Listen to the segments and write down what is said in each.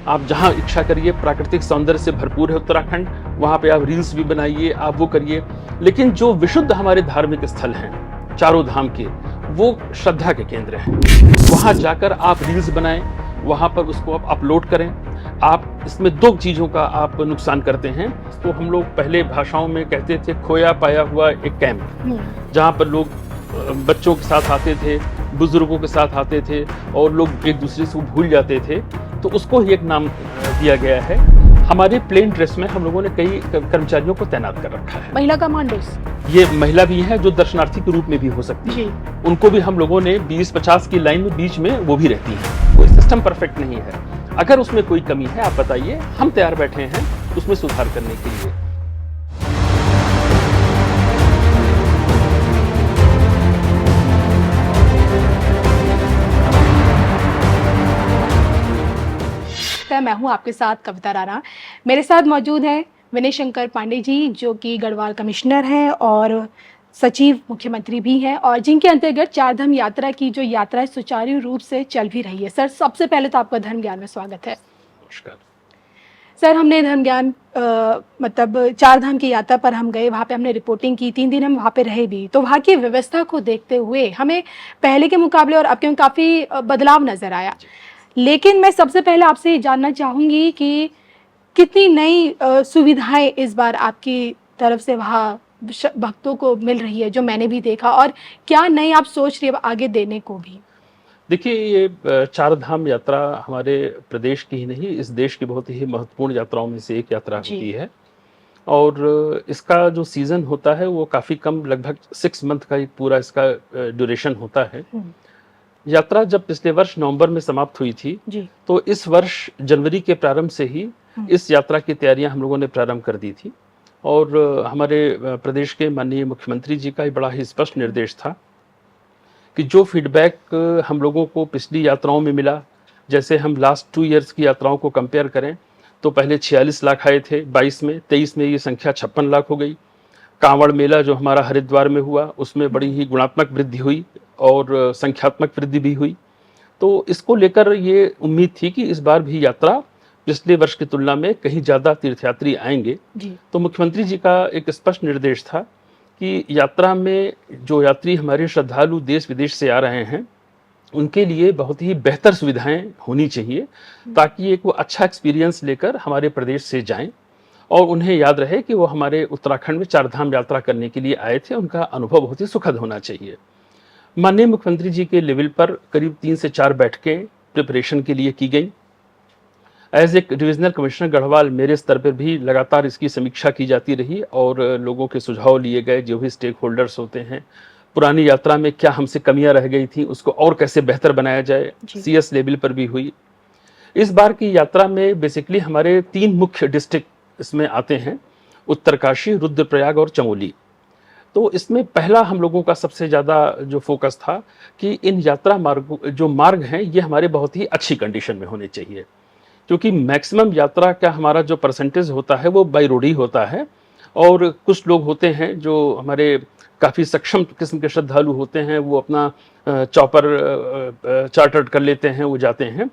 आप जहाँ इच्छा करिए, प्राकृतिक सौंदर्य से भरपूर है उत्तराखंड, वहाँ पे आप रील्स भी बनाइए, आप वो करिए। लेकिन जो विशुद्ध हमारे धार्मिक स्थल हैं, चारों धाम के, वो श्रद्धा के केंद्र हैं। वहाँ जाकर आप रील्स बनाएं, वहाँ पर उसको आप अपलोड करें। आप इसमें दो चीज़ों का आप नुकसान करते हैं। तो हम लोग पहले भाषाओं में कहते थे खोया पाया हुआ एक कैंप, जहाँ पर लोग बच्चों के साथ आते थे, बुजुर्गों के साथ आते थे और लोग एक दूसरे से भूल जाते थे, तो उसको ही एक नाम दिया गया है। हमारे प्लेन ड्रेस में हम लोगों ने कई कर्मचारियों को तैनात कर रखा है। महिला कमांडोस, ये महिला भी है जो दर्शनार्थी के रूप में भी हो सकती है, उनको भी हम लोगों ने 20-50 की लाइन में बीच में वो भी रहती है। कोई सिस्टम परफेक्ट नहीं है, अगर उसमें कोई कमी है आप बताइए, हम तैयार बैठे हैं उसमें सुधार करने के लिए। मैं हूं आपके साथ कविता राणा। मेरे साथ मौजूद हैं विनय शंकर पांडे जी, जो कि गढ़वाल कमिश्नर हैं और सचिव मुख्यमंत्री भी हैं, और जिनके अंतर्गत चारधाम यात्रा की जो यात्रा सुचारू रूप से चल भी रही है। सर, सबसे पहले तो आपका धर्म ज्ञान में स्वागत है। नमस्कार सर, हमने धर्म ज्ञान मतलब चारधाम की यात्रा पर हम गए, वहाँ पे हमने रिपोर्टिंग की, 3 दिन हम वहाँ पे रहे भी, तो वहाँ की व्यवस्था को देखते हुए हमें पहले के मुकाबले और अब के काफ़ी बदलाव नज़र आया। लेकिन मैं सबसे पहले आपसे ये जानना चाहूँगी कि कितनी नई सुविधाएं इस बार आपकी तरफ से वहाँ भक्तों को मिल रही है, जो मैंने भी देखा, और क्या नई आप सोच रही है आगे देने को भी? देखिए, ये चार धाम यात्रा हमारे प्रदेश की ही नहीं, इस देश की बहुत ही महत्वपूर्ण यात्राओं में से एक यात्रा होती है। और इसका जो सीज़न होता है वो काफ़ी कम, लगभग 6 मंथ का एक पूरा इसका ड्यूरेशन होता है। यात्रा जब पिछले वर्ष नवंबर में समाप्त हुई थी, तो इस वर्ष जनवरी के प्रारंभ से ही इस यात्रा की तैयारियां हम लोगों ने प्रारंभ कर दी थी। और हमारे प्रदेश के माननीय मुख्यमंत्री जी का बड़ा ही स्पष्ट निर्देश था कि जो फीडबैक हम लोगों को पिछली यात्राओं में मिला, जैसे हम लास्ट 2 इयर्स की यात्राओं को कंपेयर करें तो पहले 46 लाख आए थे 22 में, 23 में ये संख्या 56 लाख हो गई। कांवड़ मेला जो हमारा हरिद्वार में हुआ, उसमें बड़ी ही गुणात्मक वृद्धि हुई और संख्यात्मक वृद्धि भी हुई। तो इसको लेकर ये उम्मीद थी कि इस बार भी यात्रा पिछले वर्ष की तुलना में कहीं ज़्यादा तीर्थयात्री आएंगे। तो मुख्यमंत्री जी का एक स्पष्ट निर्देश था कि यात्रा में जो यात्री हमारे श्रद्धालु देश विदेश से आ रहे हैं, उनके लिए बहुत ही बेहतर सुविधाएं होनी चाहिए, ताकि एक वो अच्छा एक्सपीरियंस लेकर हमारे प्रदेश से जाएं और उन्हें याद रहे कि वो हमारे उत्तराखंड में चारधाम यात्रा करने के लिए आए थे। उनका अनुभव बहुत ही सुखद होना चाहिए। माननीय मुख्यमंत्री जी के लेवल पर करीब 3 से 4 बैठकें प्रिपरेशन के लिए की गई। एज एक डिविजनल कमिश्नर गढ़वाल, मेरे स्तर पर भी लगातार इसकी समीक्षा की जाती रही और लोगों के सुझाव लिए गए। जो भी स्टेक होल्डर्स होते हैं, पुरानी यात्रा में क्या हमसे कमियां रह गई थी, उसको और कैसे बेहतर बनाया जाए, CS लेवल पर भी हुई। इस बार की यात्रा में बेसिकली हमारे 3 मुख्य डिस्ट्रिक्ट इसमें आते हैं, उत्तरकाशी, रुद्रप्रयाग और चमोली। तो इसमें पहला हम लोगों का सबसे ज़्यादा जो फोकस था कि इन यात्रा मार्ग हैं, ये हमारे बहुत ही अच्छी कंडीशन में होने चाहिए, क्योंकि मैक्सिमम यात्रा का हमारा जो परसेंटेज होता है वो बाई रोड ही होता है। और कुछ लोग होते हैं जो हमारे काफ़ी सक्षम किस्म के श्रद्धालु होते हैं, वो अपना चॉपर चार्टर्ड कर लेते हैं, वो जाते हैं।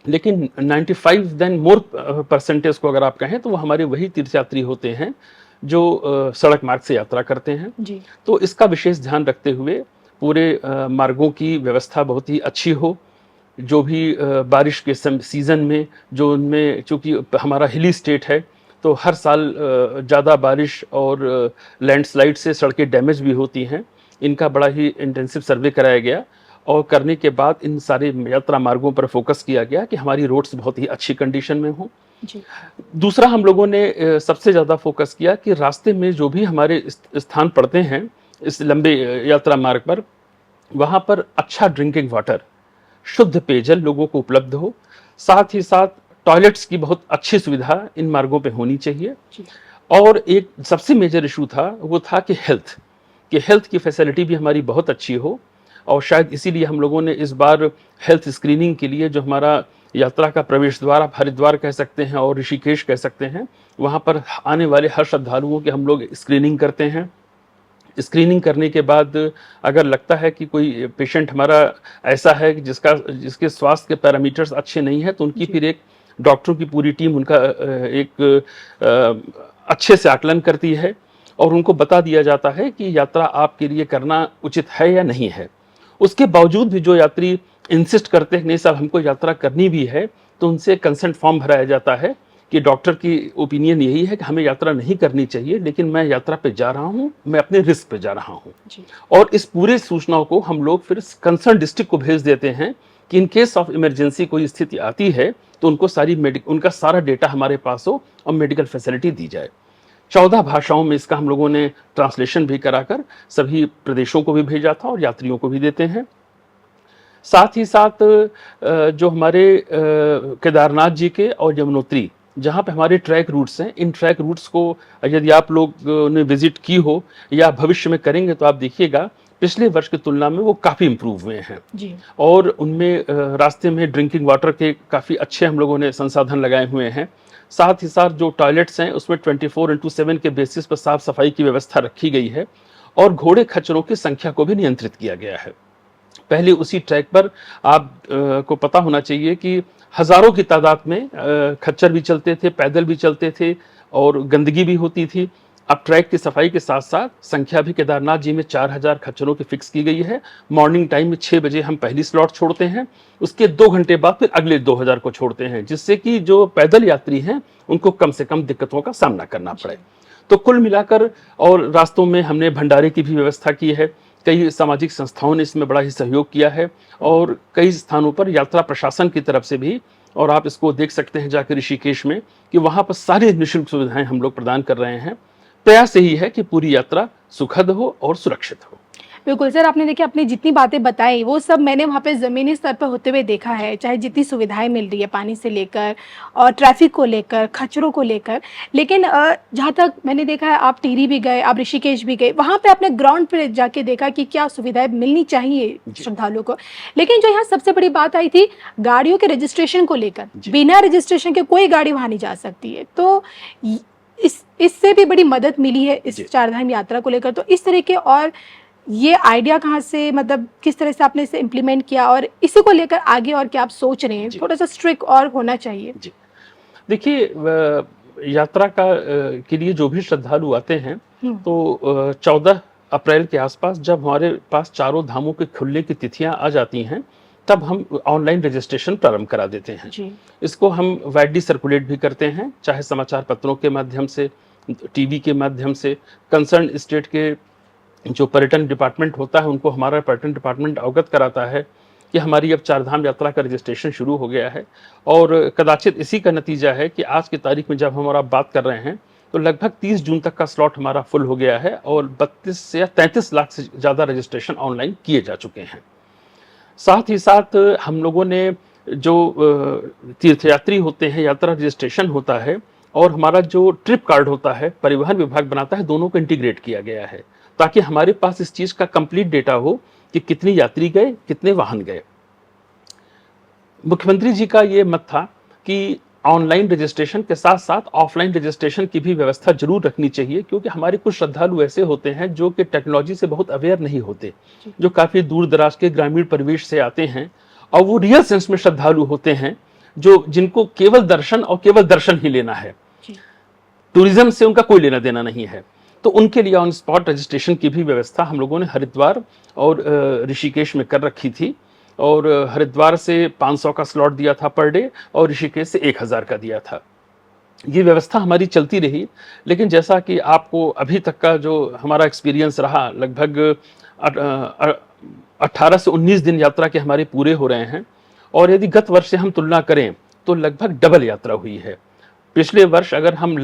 लेकिन 95 देन मोर परसेंटेज को अगर आप कहें तो वो हमारे वही तीर्थयात्री होते हैं जो सड़क मार्ग से यात्रा करते हैं। तो इसका विशेष ध्यान रखते हुए पूरे मार्गों की व्यवस्था बहुत ही अच्छी हो। जो भी बारिश के सीज़न में, जो उनमें, चूँकि हमारा हिली स्टेट है, तो हर साल ज़्यादा बारिश और लैंडस्लाइड से सड़कें डैमेज भी होती हैं। इनका बड़ा ही इंटेंसिव सर्वे कराया गया और करने के बाद इन सारे यात्रा मार्गों पर फोकस किया गया कि हमारी रोड्स बहुत ही अच्छी कंडीशन में हों। दूसरा, हम लोगों ने सबसे ज़्यादा फोकस किया कि रास्ते में जो भी हमारे स्थान पड़ते हैं इस लंबे यात्रा मार्ग पर, वहाँ पर अच्छा ड्रिंकिंग वाटर, शुद्ध पेयजल लोगों को उपलब्ध हो। साथ ही साथ टॉयलेट्स की बहुत अच्छी सुविधा इन मार्गों पे होनी चाहिए। और एक सबसे मेजर इशू था, वो था कि हेल्थ की फैसिलिटी भी हमारी बहुत अच्छी हो। और शायद इसीलिए हम लोगों ने इस बार हेल्थ स्क्रीनिंग के लिए जो हमारा यात्रा का प्रवेश द्वार, आप हरिद्वार कह सकते हैं और ऋषिकेश कह सकते हैं, वहाँ पर आने वाले हर श्रद्धालुओं की हम लोग स्क्रीनिंग करते हैं। स्क्रीनिंग करने के बाद अगर लगता है कि कोई पेशेंट हमारा ऐसा है कि जिसके स्वास्थ्य के पैरामीटर्स अच्छे नहीं हैं, तो उनकी फिर एक डॉक्टरों की पूरी टीम उनका एक अच्छे से आकलन करती है और उनको बता दिया जाता है कि यात्रा आपके लिए करना उचित है या नहीं है। उसके बावजूद भी जो यात्री इंसिस्ट करते हैं नहीं साहब हमको यात्रा करनी भी है, तो उनसे कंसेंट फॉर्म भराया जाता है कि डॉक्टर की ओपिनियन यही है कि हमें यात्रा नहीं करनी चाहिए, लेकिन मैं यात्रा पे जा रहा हूँ, मैं अपने रिस्क पे जा रहा हूँ। और इस पूरे सूचनाओं को हम लोग फिर कंसर्न डिस्ट्रिक्ट को भेज देते हैं कि इन केस ऑफ इमरजेंसी कोई स्थिति आती है तो उनको उनका सारा डेटा हमारे पास हो और मेडिकल फैसिलिटी दी जाए। 14 भाषाओं में इसका हम लोगों ने ट्रांसलेशन भी कराकर सभी प्रदेशों को भी भेजा था और यात्रियों को भी देते हैं। साथ ही साथ जो हमारे केदारनाथ जी के और यमुनोत्री जहाँ पे हमारे ट्रैक रूट्स हैं, इन ट्रैक रूट्स को यदि आप लोग ने विजिट की हो या भविष्य में करेंगे तो आप देखिएगा पिछले वर्ष की तुलना में वो काफ़ी इम्प्रूव हुए हैं जी। और उनमें रास्ते में ड्रिंकिंग वाटर के काफ़ी अच्छे हम लोगों ने संसाधन लगाए हुए हैं। साथ ही साथ जो टॉयलेट्स हैं उसमें 24/7 के बेसिस पर साफ सफाई की व्यवस्था रखी गई है और घोड़े खच्चरों की संख्या को भी नियंत्रित किया गया है। पहले उसी ट्रैक पर आप को पता होना चाहिए कि हजारों की तादाद में खच्चर भी चलते थे, पैदल भी चलते थे और गंदगी भी होती थी। अब ट्रैक की सफाई के साथ साथ संख्या भी केदारनाथ जी में 4000 खच्चरों की फिक्स की गई है। मॉर्निंग टाइम में 6 बजे हम पहली स्लॉट छोड़ते हैं, उसके 2 घंटे बाद फिर अगले 2000 को छोड़ते हैं, जिससे कि जो पैदल यात्री हैं उनको कम से कम दिक्कतों का सामना करना पड़े। तो कुल मिलाकर और रास्तों में हमने भंडारे की भी व्यवस्था की है। कई सामाजिक संस्थाओं ने इसमें बड़ा ही सहयोग किया है और कई स्थानों पर यात्रा प्रशासन की तरफ से भी, और आप इसको देख सकते हैं जाकर ऋषिकेश में कि वहाँ पर सारी निःशुल्क सुविधाएं हम लोग प्रदान कर रहे हैं। प्रयास यही है कि पूरी यात्रा सुखद हो और सुरक्षित हो। बिल्कुल सर, आपने देखिए अपनी जितनी बातें बताई वो सब मैंने वहाँ पे ज़मीनी स्तर पर होते हुए देखा है, चाहे जितनी सुविधाएं मिल रही है पानी से लेकर और ट्रैफिक को लेकर, खच्चरों को लेकर। लेकिन जहाँ तक मैंने देखा है, आप टिहरी भी गए, आप ऋषिकेश भी गए, वहाँ पे आपने ग्राउंड पे जाके देखा कि क्या सुविधाएं मिलनी चाहिए श्रद्धालुओं को। लेकिन जो यहाँ सबसे बड़ी बात आई थी गाड़ियों के रजिस्ट्रेशन को लेकर, बिना रजिस्ट्रेशन के कोई गाड़ी वहाँ नहीं जा सकती है। तो इससे भी बड़ी मदद मिली है इस चारधाम यात्रा को लेकर। तो इस तरह के और ये आइडिया कहाँ से, मतलब किस तरह से आपने इसे इम्प्लीमेंट किया और इसी को लेकर आगे और क्या आप सोच रहे हैं? थोड़ा सा स्ट्रिक्ट और होना चाहिए। जी देखिए, यात्रा का के लिए जो भी श्रद्धालु आते हैं तो 14 अप्रैल के आसपास जब हमारे पास चारों धामों के खुलने की तिथियां आ जाती हैं तब हम ऑनलाइन रजिस्ट्रेशन प्रारंभ करा देते हैं जी। इसको हम वाइडली सर्कुलेट भी करते हैं, चाहे समाचार पत्रों के माध्यम से, टीवी के माध्यम से। कंसर्न स्टेट के जो पर्यटन डिपार्टमेंट होता है उनको हमारा पर्यटन डिपार्टमेंट अवगत कराता है कि हमारी अब चारधाम यात्रा का रजिस्ट्रेशन शुरू हो गया है। और कदाचित इसी का नतीजा है कि आज की तारीख में जब हम और आप बात कर रहे हैं तो लगभग 30 जून तक का स्लॉट हमारा फुल हो गया है और 32 या 33 लाख से ज़्यादा रजिस्ट्रेशन ऑनलाइन किए जा चुके हैं। साथ ही साथ हम लोगों ने जो तीर्थयात्री होते हैं, यात्रा रजिस्ट्रेशन होता है और हमारा जो ट्रिप कार्ड होता है परिवहन विभाग बनाता है, दोनों को इंटीग्रेट किया गया है ताकि हमारे पास इस चीज का कंप्लीट डेटा हो कि कितने यात्री गए, कितने वाहन गए। मुख्यमंत्री जी का ये मत था कि ऑनलाइन रजिस्ट्रेशन के साथ साथ ऑफलाइन रजिस्ट्रेशन की भी व्यवस्था जरूर रखनी चाहिए, क्योंकि हमारे कुछ श्रद्धालु ऐसे होते हैं जो कि टेक्नोलॉजी से बहुत अवेयर नहीं होते, जो काफी दूर दराज के ग्रामीण परिवेश से आते हैं और वो रियल सेंस में श्रद्धालु होते हैं, जो जिनको केवल दर्शन और केवल दर्शन ही लेना है, टूरिज्म से उनका कोई लेना देना नहीं है। तो उनके लिए ऑन स्पॉट रजिस्ट्रेशन की भी व्यवस्था हम लोगों ने हरिद्वार और ऋषिकेश में कर रखी थी। और हरिद्वार से 500 का स्लॉट दिया था पर डे और ऋषिकेश से 1000 का दिया था। ये व्यवस्था हमारी चलती रही, लेकिन जैसा कि आपको अभी तक का जो हमारा एक्सपीरियंस रहा, लगभग 18 से 19 दिन यात्रा के हमारे पूरे हो रहे हैं और यदि गत वर्ष से हम तुलना करें तो लगभग डबल यात्रा हुई है। पिछले वर्ष अगर हम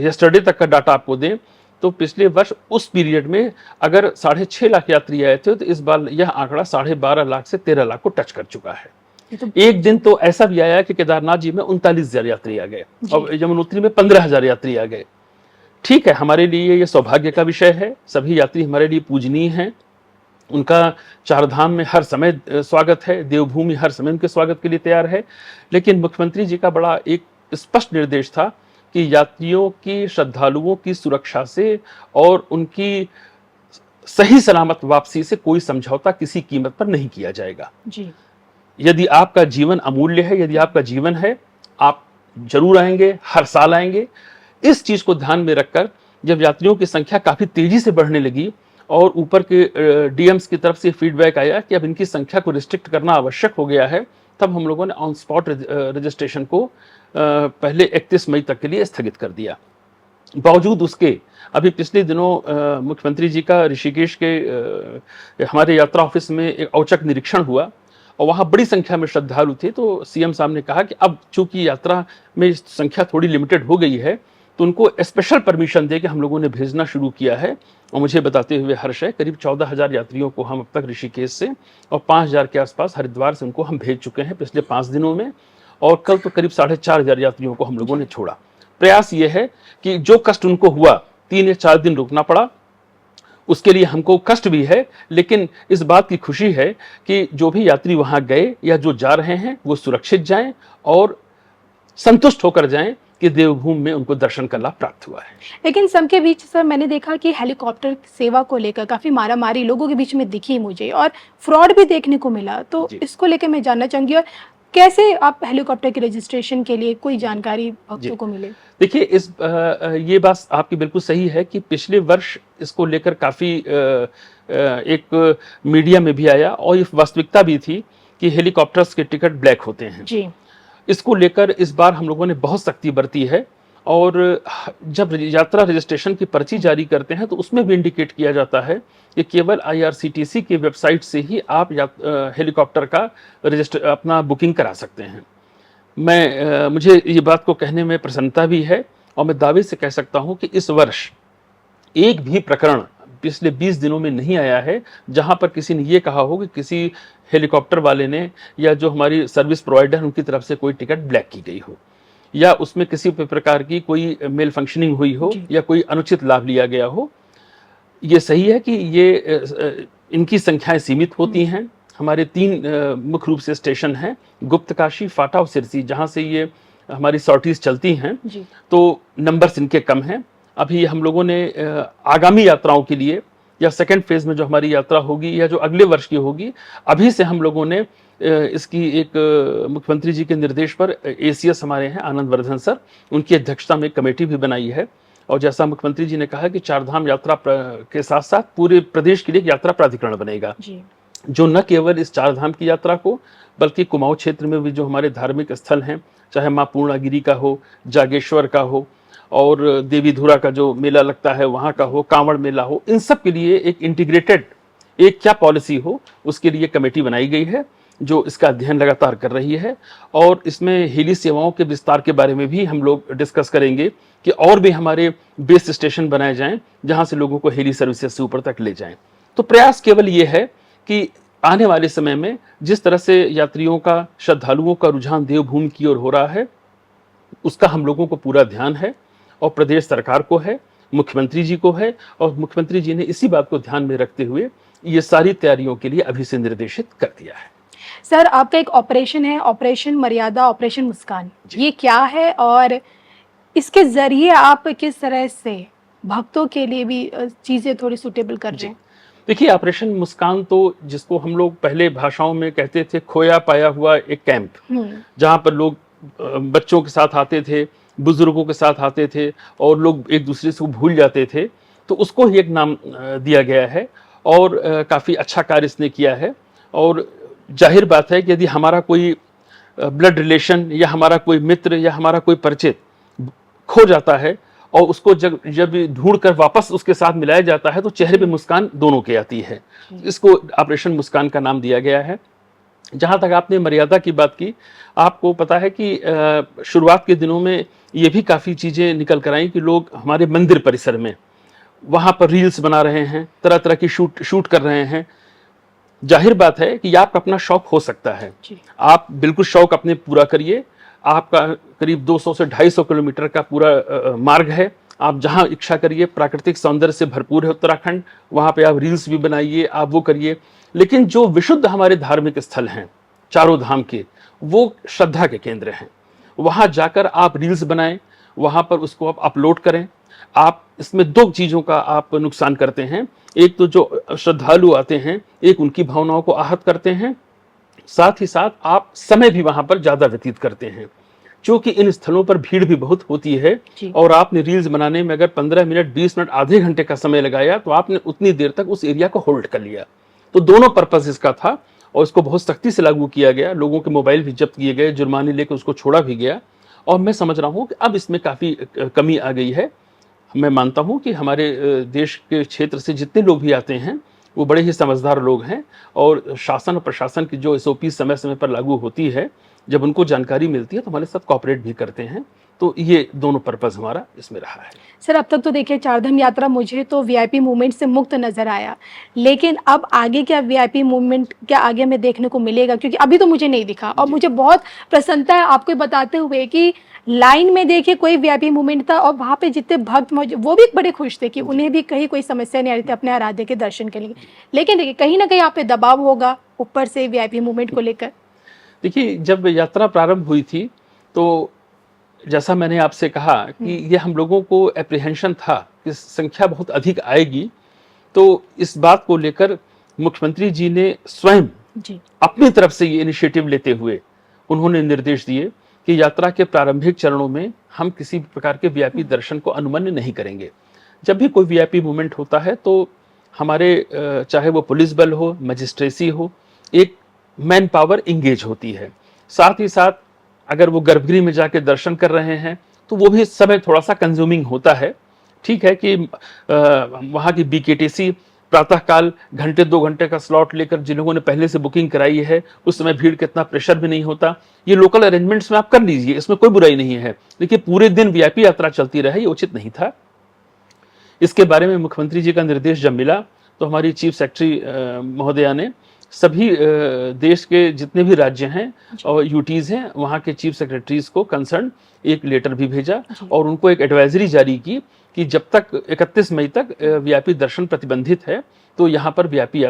यस्टरडे तक का डाटा आपको दें तो पिछले वर्ष उस पीरियड में अगर 6.5 लाख यात्री आए थे तो इस बार यह आंकड़ा 12.5 लाख से 13 लाख को टच कर चुका है। एक दिन तो ऐसा भी आया कि केदारनाथ जी में 39,000 यात्री आ गए और यमुनोत्री में 15,000 यात्री आ गए। ठीक है, हमारे लिए ये सौभाग्य का विषय है, सभी यात्री हमारे लिए पूजनीय हैं, उनका चारधाम में हर समय स्वागत है, देवभूमि हर समय उनके स्वागत के लिए तैयार है। लेकिन मुख्यमंत्री जी का बड़ा एक स्पष्ट निर्देश था कि यात्रियों की, श्रद्धालुओं की सुरक्षा से और उनकी सही सलामत वापसी से कोई समझौता किसी कीमत पर नहीं किया जाएगा जी। यदि आपका जीवन अमूल्य है, यदि आपका जीवन है, आप जरूर आएंगे, हर साल आएंगे। इस चीज को ध्यान में रखकर जब यात्रियों की संख्या काफी तेजी से बढ़ने लगी और ऊपर के डीएम्स की तरफ से फीडबैक आया कि अब इनकी संख्या को रिस्ट्रिक्ट करना आवश्यक हो गया है, तब हम लोगों ने ऑन स्पॉट रजिस्ट्रेशन को पहले 31 मई तक के लिए स्थगित कर दिया। बावजूद उसके अभी पिछले दिनों मुख्यमंत्री जी का ऋषिकेश के हमारे यात्रा ऑफिस में एक औचक निरीक्षण हुआ और वहाँ बड़ी संख्या में श्रद्धालु थे। तो सीएम साहब ने कहा कि अब चूंकि यात्रा में संख्या थोड़ी लिमिटेड हो गई है तो उनको स्पेशल परमिशन दे के हम लोगों ने भेजना शुरू किया है। और मुझे बताते हुए हर्ष है, करीब 14,000 यात्रियों को हम अब तक ऋषिकेश से और 5,000 के आसपास हरिद्वार से उनको हम भेज चुके हैं पिछले 5 दिनों में। और कल तो करीब 4,500 यात्रियों को हम लोगों ने छोड़ा। प्रयास ये है कि जो कष्ट उनको हुआ, 3 या 4 दिन रुकना पड़ा, उसके लिए हमको कष्ट भी है, लेकिन इस बात की खुशी है कि जो भी यात्री वहां गए या जो जा रहे हैं वो सुरक्षित जाएं और संतुष्ट होकर जाएं कि देवभूमि में उनको दर्शन का लाभ प्राप्त हुआ है। लेकिन सबके बीच सर मैंने देखा कि हेलीकॉप्टर सेवा को लेकर काफी मारामारी लोगों के बीच में दिखी मुझे, और फ्रॉड भी देखने को मिला। तो इसको लेकर मैं जानना चाहूंगी, और कैसे आप हेलीकॉप्टर के रजिस्ट्रेशन के लिए कोई जानकारी भक्तों को मिले? देखिए, ये बात आपकी बिल्कुल सही है कि पिछले वर्ष इसको लेकर काफी एक मीडिया में भी आया और ये वास्तविकता भी थी कि हेलीकॉप्टर्स के टिकट ब्लैक होते हैं जी। इसको लेकर इस बार हम लोगों ने बहुत सख्ती बरती है और जब यात्रा रजिस्ट्रेशन की पर्ची जारी करते हैं तो उसमें भी इंडिकेट किया जाता है कि केवल IRCTC की वेबसाइट से ही आप हेलीकॉप्टर का अपना बुकिंग करा सकते हैं। मुझे ये बात को कहने में प्रसन्नता भी है और मैं दावे से कह सकता हूं कि इस वर्ष एक भी प्रकरण पिछले 20 दिनों में नहीं आया है जहां पर किसी ने ये कहा हो कि किसी हेलीकॉप्टर वाले ने या जो हमारी सर्विस प्रोवाइडर उनकी तरफ से कोई टिकट ब्लैक की गई हो या उसमें किसी प्रकार की कोई मेल फंक्शनिंग हुई हो या कोई अनुचित लाभ लिया गया हो। ये सही है कि ये इनकी संख्याएं सीमित होती हैं। हमारे 3 मुख्य रूप से स्टेशन हैं, गुप्तकाशी, फाटा और सिरसी, जहां से ये हमारी सॉर्टीज चलती हैं। तो नंबर्स इनके कम हैं। अभी हम लोगों ने आगामी यात्राओं के लिए या सेकेंड फेज में जो हमारी यात्रा होगी या जो अगले वर्ष की होगी, अभी से हम लोगों ने इसकी एक मुख्यमंत्री जी के निर्देश पर ACS हमारे हैं आनंद वर्धन सर, उनकी अध्यक्षता में एक कमेटी भी बनाई है। और जैसा मुख्यमंत्री जी ने कहा कि 4 धाम यात्रा के साथ साथ पूरे प्रदेश के लिए यात्रा प्राधिकरण बनेगा जो न केवल इस 4 धाम की यात्रा को बल्कि कुमाऊं क्षेत्र में भी जो हमारे धार्मिक स्थल हैं, चाहे माँ पूर्णागिरी का हो, जागेश्वर का हो और देवी धुरा का जो मेला लगता है वहां का हो, कांवड़ मेला हो, इन सब के लिए एक इंटीग्रेटेड एक क्या पॉलिसी हो, उसके लिए कमेटी बनाई गई है जो इसका अध्ययन लगातार कर रही है। और इसमें हेली सेवाओं के विस्तार के बारे में भी हम लोग डिस्कस करेंगे कि और भी हमारे बेस स्टेशन बनाए जाएं जहां से लोगों को हेली सर्विसेज से ऊपर तक ले जाएं। तो प्रयास केवल ये है कि आने वाले समय में जिस तरह से यात्रियों का, श्रद्धालुओं का रुझान देवभूमि की ओर हो रहा है, उसका हम लोगों को पूरा ध्यान है और प्रदेश सरकार को है, मुख्यमंत्री जी को है। और मुख्यमंत्री जी ने इसी बात को ध्यान में रखते हुए ये सारी तैयारियों के लिए अभी से निर्देशित कर दिया है। सर, आपका एक ऑपरेशन है, ऑपरेशन मर्यादा, ऑपरेशन मुस्कान, ये क्या है और इसके जरिए आप किस तरह से भक्तों के लिए भी चीजें थोड़ी सुटेबल कर रहे हैं? देखिए, ऑपरेशन मुस्कान तो जिसको हम लोग पहले भाषाओं में कहते थे खोया पाया हुआ एक कैंप, जहां पर लोग बच्चों के साथ आते थे, बुजुर्गों के साथ आते थे और लोग एक दूसरे से भूल जाते थे, तो उसको ही एक नाम दिया गया है और काफ़ी अच्छा कार्य इसने किया है। और जाहिर बात है कि यदि हमारा कोई ब्लड रिलेशन या हमारा कोई मित्र या हमारा कोई परिचित खो जाता है और उसको जब ढूंढ कर वापस उसके साथ मिलाया जाता है तो चेहरे पे मुस्कान दोनों की आती है। इसको ऑपरेशन मुस्कान का नाम दिया गया है। जहाँ तक आपने मर्यादा की बात की, आपको पता है कि शुरुआत के दिनों में ये भी काफ़ी चीज़ें निकल कर आई कि लोग हमारे मंदिर परिसर में वहाँ पर रील्स बना रहे हैं, तरह तरह की शूट कर रहे हैं। जाहिर बात है कि आपका अपना शौक हो सकता है, आप बिल्कुल शौक अपने पूरा करिए। आपका करीब 200 से 250 किलोमीटर का पूरा मार्ग है, आप जहाँ इच्छा करिए, प्राकृतिक सौंदर्य से भरपूर है उत्तराखंड, वहाँ पे आप रील्स भी बनाइए, आप वो करिए। लेकिन जो विशुद्ध हमारे धार्मिक स्थल हैं चारों धाम के, वो श्रद्धा के केंद्र हैं। वहाँ जाकर आप रील्स बनाएं, वहाँ पर उसको आप अपलोड करें। आप इसमें 2 चीज़ों का आप नुकसान करते हैं। एक तो जो श्रद्धालु आते हैं, एक उनकी भावनाओं को आहत करते हैं, साथ ही साथ आप समय भी वहाँ पर ज़्यादा व्यतीत करते हैं। क्योंकि इन स्थलों पर भीड़ भी बहुत होती है और आपने रील्स बनाने में अगर 15 मिनट, 20 मिनट, आधे घंटे का समय लगाया तो आपने उतनी देर तक उस एरिया को होल्ड कर लिया। तो दोनों पर्पस इसका था और इसको बहुत सख्ती से लागू किया गया। लोगों के मोबाइल भी जब्त किए गए, जुर्माने लेकर उसको छोड़ा भी गया और मैं समझ रहा हूँ कि अब इसमें काफ़ी कमी आ गई है। मैं मानता हूँ कि हमारे देश के क्षेत्र से जितने लोग भी आते हैं वो बड़े ही समझदार लोग हैं और शासन और प्रशासन की जो एसओपी समय समय पर लागू होती है, जब उनको जानकारी मिलती है तो हमारे साथ कोऑपरेट भी करते हैं। तो ये दोनों पर्पस हमारा इसमें रहा है। सर, अब तक तो देखिए चारधाम यात्रा मुझे तो वीआईपी मूवमेंट से मुक्त नजर आया, लेकिन अब आगे क्या वीआईपी मूवमेंट क्या आगे हमें देखने को मिलेगा? क्योंकि अभी तो मुझे नहीं दिखा और मुझे बहुत प्रसन्नता है आपको बताते हुए कि लाइन में देखिए कोई वीआईपी मूवमेंट था और वहाँ पे जितने भक्त वो भी बड़े खुश थे कि उन्हें भी कहीं कोई समस्या नहीं आ रही थी अपने आराध्य के दर्शन के लिए। लेकिन देखिए कहीं ना कहीं आप पे दबाव होगा ऊपर से वीआईपी मूवमेंट को लेकर। देखिए, जब यात्रा प्रारंभ हुई थी तो जैसा मैंने आपसे कहा कि ये हम लोगों को एप्रीहेंशन था कि संख्या बहुत अधिक आएगी। तो इस बात को लेकर मुख्यमंत्री जी ने स्वयं अपनी तरफ से ये इनिशिएटिव लेते हुए उन्होंने निर्देश दिए कि यात्रा के प्रारंभिक चरणों में हम किसी भी प्रकार के वीआईपी दर्शन को अनुमन्य नहीं करेंगे। जब भी कोई वीआईपी मूवमेंट होता है तो हमारे चाहे वो पुलिस बल हो, मजिस्ट्रेसी हो, एक मैन पावर इंगेज होती है। साथ ही साथ अगर वो गर्भगृह में जाके दर्शन कर रहे हैं तो वो भी समय थोड़ा सा कंज्यूमिंग होता है। ठीक है कि वहाँ की बीकेटीसी प्रातःकाल घंटे 2 घंटे का स्लॉट लेकर जिन लोगों ने पहले से बुकिंग कराई है उस समय भीड़ के इतना प्रेशर भी नहीं होता। ये लोकल अरेंजमेंट्स में आप कर लीजिए, इसमें कोई बुराई नहीं है, लेकिन पूरे दिन वीआईपी यात्रा चलती रहे ये उचित नहीं था। इसके बारे में मुख्यमंत्री जी का निर्देश जब मिला तो हमारी चीफ सेक्रेटरी महोदया ने सभी देश के जितने भी राज्य हैं और यूटीज हैं वहाँ के चीफ सेक्रेटरीज को कंसर्न एक लेटर भी भेजा और उनको एक एडवाइजरी जारी की कि जब तक 31 मई तक वीआईपी दर्शन प्रतिबंधित है तो यहाँ पर वीआईपी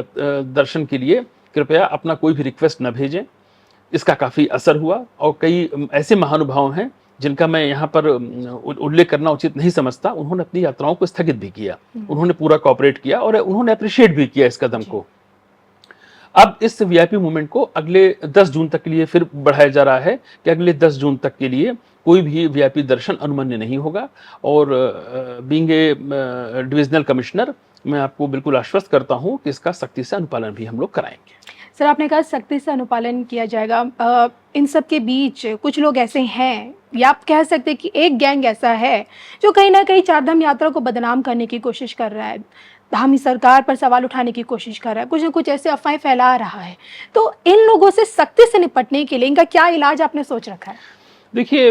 दर्शन के लिए कृपया अपना कोई भी रिक्वेस्ट न भेजें। इसका काफ़ी असर हुआ और कई ऐसे महानुभाव हैं जिनका मैं यहाँ पर उल्लेख करना उचित नहीं समझता, उन्होंने अपनी यात्राओं को स्थगित भी किया, उन्होंने पूरा कोऑपरेट किया और उन्होंने अप्रिशिएट भी किया इस कदम को। अब इस वीआईपी मूवमेंट को अगले 10 जून तक के लिए फिर बढ़ाया जा रहा है कि अगले 10 जून तक के लिए कोई भी वीआईपी दर्शन अनुमन्य नहीं होगा और बीइंग ए डिविजनल कमिश्नर मैं आपको बिल्कुल आश्वस्त करता हूं कि इसका सख्ती से अनुपालन भी हम लोग कराएंगे। सर, आपने कहा सख्ती से अनुपालन किया जाएगा। इन सब के बीच कुछ लोग ऐसे हैं या आप कह सकते हैं कि एक गैंग ऐसा है जो कहीं ना कहीं चारधाम यात्रा को बदनाम करने की कोशिश कर रहा है, हम सरकार पर सवाल उठाने की कोशिश कर रहा है, कुछ न कुछ ऐसे अफवाहें फैला रहा है। तो इन लोगों से सख्ती से निपटने के लिए इनका क्या इलाज आपने सोच रखा है? देखिए,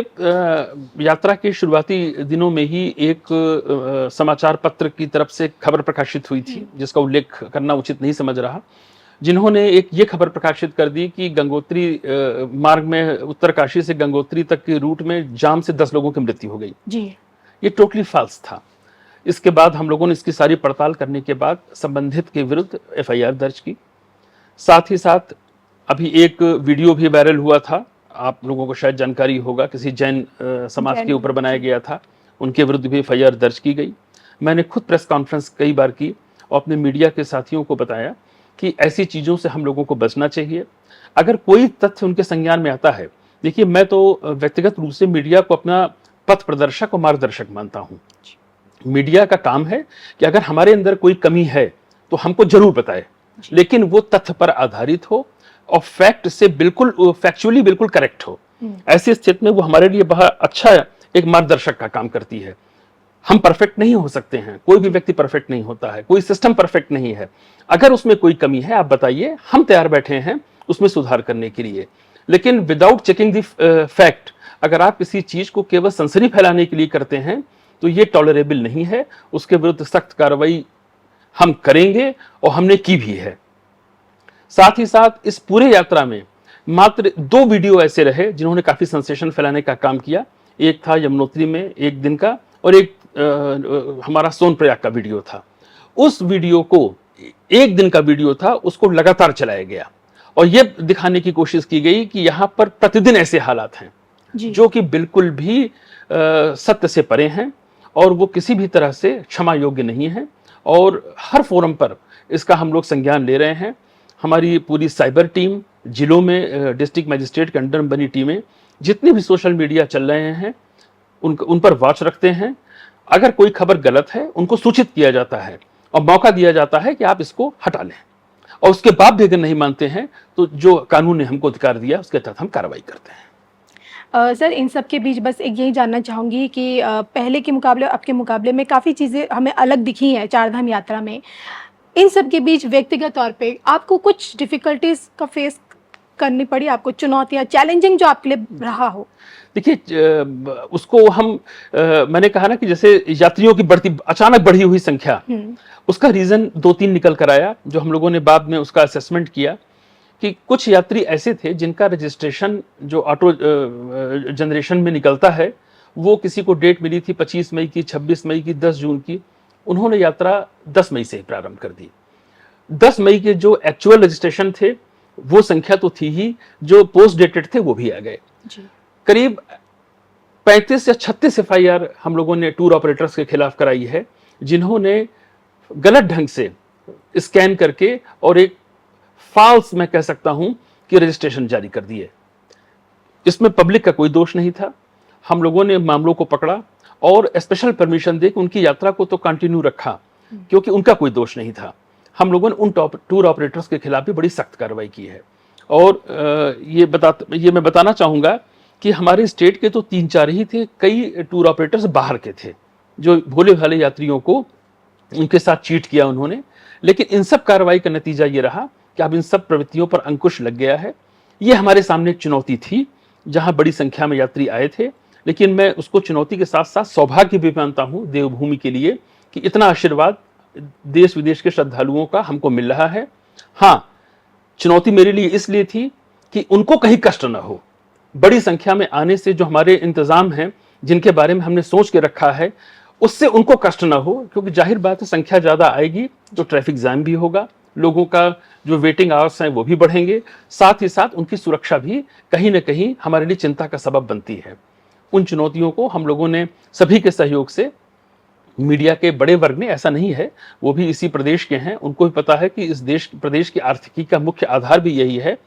यात्रा के शुरुआती दिनों में ही एक समाचार पत्र की तरफ से खबर प्रकाशित हुई थी जिसका उल्लेख करना उचित नहीं समझ रहा, जिन्होंने एक ये खबर प्रकाशित कर दी कि गंगोत्री मार्ग में उत्तरकाशी से गंगोत्री तक के रूट में जाम से 10 लोगों की मृत्यु हो गई जी। ये टोटली फॉल्स था। इसके बाद हम लोगों ने इसकी सारी पड़ताल करने के बाद संबंधित के विरुद्ध एफआईआर दर्ज की। साथ ही साथ अभी एक वीडियो भी वायरल हुआ था, आप लोगों को शायद जानकारी होगा, किसी जैन समाज के ऊपर बनाया गया था, उनके विरुद्ध भी एफआईआर दर्ज की गई। मैंने खुद प्रेस कॉन्फ्रेंस कई बार की और अपने मीडिया के साथियों को बताया कि ऐसी चीज़ों से हम लोगों को बचना चाहिए। अगर कोई तथ्य उनके संज्ञान में आता है, देखिए मैं तो व्यक्तिगत रूप से मीडिया को अपना पथ प्रदर्शक और मार्गदर्शक मानता हूँ। मीडिया का काम है कि अगर हमारे अंदर कोई कमी है तो हमको जरूर बताए, लेकिन वो तथ्य पर आधारित हो और फैक्ट से बिल्कुल फैक्चुअली बिल्कुल करेक्ट हो। ऐसी स्थिति में वो हमारे लिए बहुत अच्छा एक मार्गदर्शक का काम करती है। हम परफेक्ट नहीं हो सकते हैं, कोई भी व्यक्ति परफेक्ट नहीं होता है, कोई सिस्टम परफेक्ट नहीं है। अगर उसमें कोई कमी है आप बताइए, हम तैयार बैठे हैं उसमें सुधार करने के लिए। लेकिन विदाउट चेकिंग द फैक्ट अगर आप किसी चीज को केवल सनसनी फैलाने के लिए करते हैं तो ये टॉलरेबल नहीं है, उसके विरुद्ध सख्त कार्रवाई हम करेंगे और हमने की भी है। साथ ही साथ इस पूरे यात्रा में मात्र 2 वीडियो ऐसे रहे जिन्होंने काफी सेंसेशन फैलाने का काम किया। एक था यमुनोत्री में एक दिन का और एक हमारा सोनप्रयाग का वीडियो था। उस वीडियो को, एक दिन का वीडियो था, उसको लगातार चलाया गया और यह दिखाने की कोशिश की गई कि यहां पर प्रतिदिन ऐसे हालात हैं जो कि बिल्कुल भी सत्य से परे हैं और वो किसी भी तरह से क्षमा योग्य नहीं है। और हर फोरम पर इसका हम लोग संज्ञान ले रहे हैं। हमारी पूरी साइबर टीम, जिलों में डिस्ट्रिक्ट मजिस्ट्रेट के अंडर बनी टीमें जितने भी सोशल मीडिया चल रहे हैं उन पर वॉच रखते हैं। अगर कोई खबर गलत है उनको सूचित किया जाता है और मौका दिया जाता है कि आप इसको हटा लें, और उसके बाद भी अगर नहीं मानते हैं तो जो कानून ने हमको अधिकार दिया उसके तहत हम कार्रवाई करते हैं। सर, इन सब के बीच बस एक यही जानना चाहूँगी कि पहले के मुकाबले और अब के मुकाबले में काफ़ी चीज़ें हमें अलग दिखी हैं चारधाम यात्रा में। इन सब के बीच व्यक्तिगत तौर पे आपको कुछ डिफ़िकल्टीज़ का फेस करनी पड़ी, आपको चुनौतियाँ, चैलेंजिंग जो आपके लिए रहा हो? देखिए, उसको हम मैंने कहा ना कि जैसे यात्रियों की अचानक बढ़ी हुई संख्या, उसका रीज़न 2-3 निकल कर आया, जो हम लोगों ने बाद में उसका असेसमेंट किया कि कुछ यात्री ऐसे थे जिनका रजिस्ट्रेशन जो ऑटो जनरेशन में निकलता है, वो किसी को डेट मिली थी 25 मई की, 26 मई की, 10 जून की, उन्होंने यात्रा 10 मई से ही प्रारंभ कर दी। 10 मई के जो एक्चुअल रजिस्ट्रेशन थे वो संख्या तो थी ही, जो पोस्ट डेटेड थे वो भी आ गए। करीब 35 या 36 एफआईआर हम लोगों ने टूर ऑपरेटर्स के खिलाफ कराई है, जिन्होंने गलत ढंग से स्कैन करके और एक फॉल्स, मैं कह सकता हूं कि रजिस्ट्रेशन जारी कर दिए। इसमें पब्लिक का कोई दोष नहीं था। हम लोगों ने मामलों को पकड़ा और स्पेशल परमिशन देकर उनकी यात्रा को तो कंटिन्यू रखा, क्योंकि उनका कोई दोष नहीं था। हम लोगों ने उन टूर ऑपरेटर्स के खिलाफ भी बड़ी सख्त कार्रवाई की है। और ये मैं बताना चाहूंगा कि हमारे स्टेट के तो 3-4 ही थे, कई टूर ऑपरेटर्स बाहर के थे, जो भोले भाले यात्रियों को उनके साथ चीट किया उन्होंने। लेकिन इन सब कार्रवाई का नतीजा ये रहा कि अब इन सब प्रवृत्तियों पर अंकुश लग गया है। ये हमारे सामने एक चुनौती थी, जहां बड़ी संख्या में यात्री आए थे, लेकिन मैं उसको चुनौती के साथ साथ सौभाग्य भी मानता हूं देवभूमि के लिए कि इतना आशीर्वाद देश विदेश के श्रद्धालुओं का हमको मिल रहा है। हाँ, चुनौती मेरे लिए इसलिए थी कि उनको कहीं कष्ट ना हो। बड़ी संख्या में आने से जो हमारे इंतजाम हैं, जिनके बारे में हमने सोच के रखा है, उससे उनको कष्ट ना हो, क्योंकि जाहिर बात है संख्या ज्यादा आएगी तो ट्रैफिक जाम भी होगा, लोगों का जो वेटिंग आवर्स हैं वो भी बढ़ेंगे, साथ ही साथ उनकी सुरक्षा भी कहीं ना कहीं हमारे लिए चिंता का सबब बनती है। उन चुनौतियों को हम लोगों ने सभी के सहयोग से, मीडिया के बड़े वर्ग ने, ऐसा नहीं है, वो भी इसी प्रदेश के हैं, उनको भी पता है कि इस प्रदेश की आर्थिकी का मुख्य आधार भी यही है,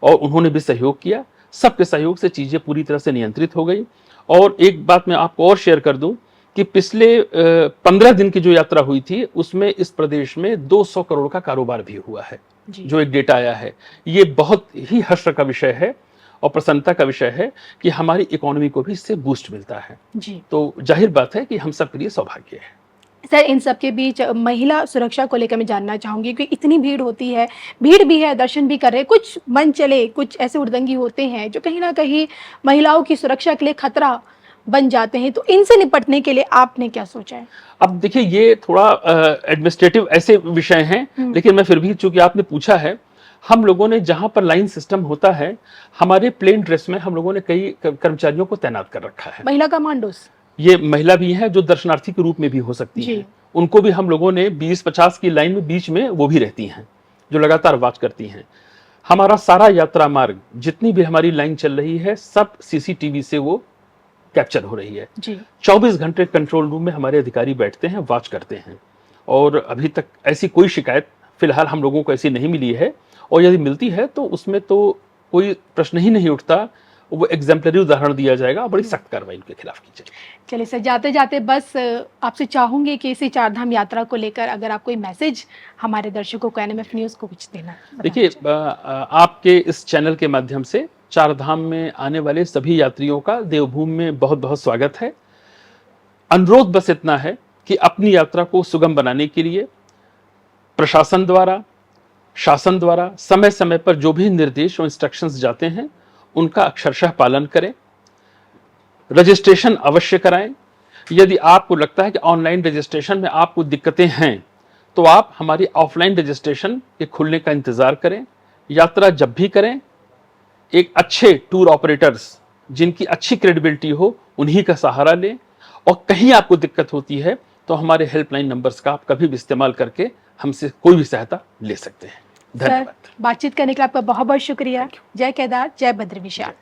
और उन्होंने भी सहयोग किया। सबके सहयोग से चीजें पूरी तरह से नियंत्रित हो गई। और एक बात मैं आपको और शेयर कर दूं कि पिछले 15 दिन की जो यात्रा हुई थी, उसमें इस प्रदेश में 200 करोड़ का कारोबार भी हुआ है, जो एक डेटा आया है। ये बहुत ही हर्ष का विषय है और प्रसन्नता का विषय है कि हमारी इकोनॉमी को भी इससे बूस्ट मिलता है। तो जाहिर बात है कि हम सबके लिए सौभाग्य है। सर, इन सब के बीच महिला सुरक्षा को लेकर मैं जानना चाहूँगी, क्योंकि इतनी भीड़ होती है, भीड़ भी है, दर्शन भी कर रहे हैं, कुछ मन चले, कुछ ऐसे उड़दंगी होते हैं जो कहीं ना कहीं महिलाओं की सुरक्षा के लिए खतरा बन जाते हैं, तो इनसे निपटने के लिए आपने क्या सोचा है? अब देखिए, ये थोड़ा एडमिनिस्ट्रेटिव ऐसे विषय हैं, लेकिन मैं फिर भी, चूंकि आपने पूछा है, हम लोगों ने जहां पर लाइन सिस्टम होता है, हमारे प्लेन ड्रेस में हम लोगों ने कई कर्मचारियों को तैनात कर रखा है। महिला कमांडोस, ये महिला भी हैं जो दर्शनार्थी के रूप में भी हो सकती हैं, उनको भी हम लोगों ने 20-50 की लाइन में बीच में वो भी रहती हैं, जो लगातार वॉच करती हैं। हमारा सारा यात्रा मार्ग, जितनी भी हमारी लाइन चल रही है, सब सीसीटीवी से वो कैप्चर हो रही है। 24 घंटे कंट्रोल रूम में हमारे अधिकारी बैठते हैं, वॉच करते हैं, और अभी तक ऐसी कोई शिकायत फिलहाल हम लोगों को ऐसी नहीं मिली है, और यदि मिलती है तो उसमें तो कोई प्रश्न ही नहीं उठता, वो एग्जाम्पलरी उदाहरण दिया जाएगा और बड़ी सख्त कार्रवाई उनके खिलाफ की जाएगी। चलिए सर, जाते जाते बस आपसे चाहूंगी कि इसी चारधाम यात्रा को लेकर अगर आप कोई मैसेज हमारे दर्शकों को, एनएमएफ न्यूज़ को कुछ देना। देखिए, आपके इस चैनल के माध्यम से चारधाम में आने वाले सभी यात्रियों का देवभूमि में बहुत बहुत स्वागत है। अनुरोध बस इतना है कि अपनी यात्रा को सुगम बनाने के लिए प्रशासन द्वारा, शासन द्वारा समय समय पर जो भी निर्देश और इंस्ट्रक्शंस जाते हैं, उनका अक्षरशः पालन करें। रजिस्ट्रेशन अवश्य कराएं। यदि आपको लगता है कि ऑनलाइन रजिस्ट्रेशन में आपको दिक्कतें हैं, तो आप हमारी ऑफलाइन रजिस्ट्रेशन के खुलने का इंतजार करें। यात्रा जब भी करें, एक अच्छे टूर ऑपरेटर्स जिनकी अच्छी क्रेडिबिलिटी हो, उन्हीं का सहारा लें। और कहीं आपको दिक्कत होती है तो हमारे हेल्पलाइन नंबर्स का आप कभी भी इस्तेमाल करके हमसे कोई भी सहायता ले सकते हैं। धन्यवाद। बातचीत करने के लिए आपका बहुत बहुत शुक्रिया। जय केदार, जय बद्री विशाल।